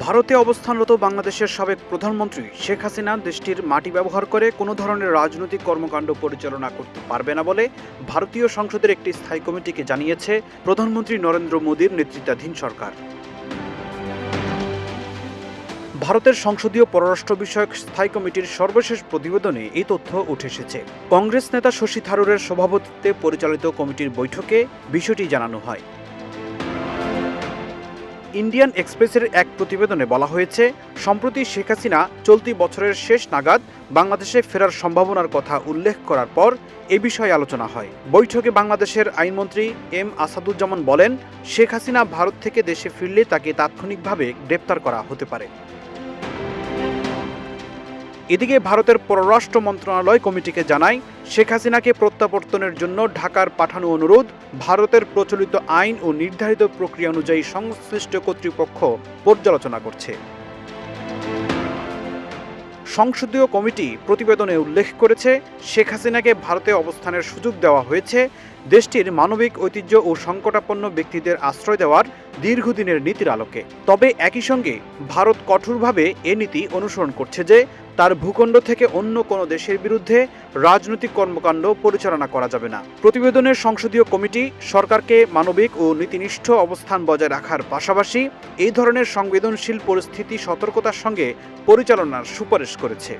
ভারতে অবস্থানরত বাংলাদেশের সাবেক প্রধানমন্ত্রী শেখ হাসিনা দেশটির মাটি ব্যবহার করে কোনো ধরনের রাজনৈতিক কর্মকাণ্ড পরিচালনা করতে পারবে না বলে ভারতীয় সংসদের একটি স্থায়ী কমিটিকে জানিয়েছে প্রধানমন্ত্রী নরেন্দ্র মোদীর নেতৃত্বাধীন সরকার। ভারতের সংসদীয় পররাষ্ট্র বিষয়ক স্থায়ী কমিটির সর্বশেষ প্রতিবেদনে এই তথ্য উঠে এসেছে। কংগ্রেস নেতা শশী থারুরের সভাপতিত্বে পরিচালিত কমিটির বৈঠকে বিষয়টি জানানো হয়। ইন্ডিয়ান এক্সপ্রেসের এক প্রতিবেদনে বলা হয়েছে, সম্প্রতি শেখ হাসিনা চলতি বছরের শেষ নাগাদ বাংলাদেশে ফেরার সম্ভাবনার কথা উল্লেখ করার পর এ বিষয়ে আলোচনা হয়। বৈঠকে বাংলাদেশের আইনমন্ত্রী এম আসাদুজ্জামান বলেন, শেখ হাসিনা ভারত থেকে দেশে ফিরলে তাকে তাৎক্ষণিকভাবে গ্রেপ্তার করা হতে পারে। এদিকে ভারতের পররাষ্ট্র মন্ত্রণালয় কমিটিকে জানায়, শেখ হাসিনাকে প্রত্যাবর্তনের জন্য ঢাকার পাঠানো অনুরোধ ভারতের প্রচলিত আইন ও নির্ধারিত প্রক্রিয়া অনুযায়ী সংশ্লিষ্ট কর্তৃপক্ষ পর্যালোচনা করছে। সংসদীয় কমিটি প্রতিবেদনে উল্লেখ করেছে, শেখ হাসিনাকে ভারতে অবস্থানের সুযোগ দেওয়া হয়েছে দেশটির মানবিক ঐতিহ্য ও সংকটাপন্ন ব্যক্তিদের আশ্রয় দেওয়ার দীর্ঘদিনের নীতির আলোকে। তবে একই সঙ্গে ভারত কঠোরভাবে এ নীতি অনুসরণ করছে যে তার ভূখণ্ড থেকে অন্য কোনো দেশের বিরুদ্ধে রাজনৈতিক কর্মকাণ্ড পরিচালনা করা যাবে না। প্রতিবেদনের সংসদীয় কমিটি সরকারকে মানবিক ও নীতিনিষ্ঠ অবস্থান বজায় রাখার পাশাপাশি এই ধরনের সংবেদনশীল পরিস্থিতি সতর্কতার সঙ্গে পরিচালনার সুপারিশ করেছে।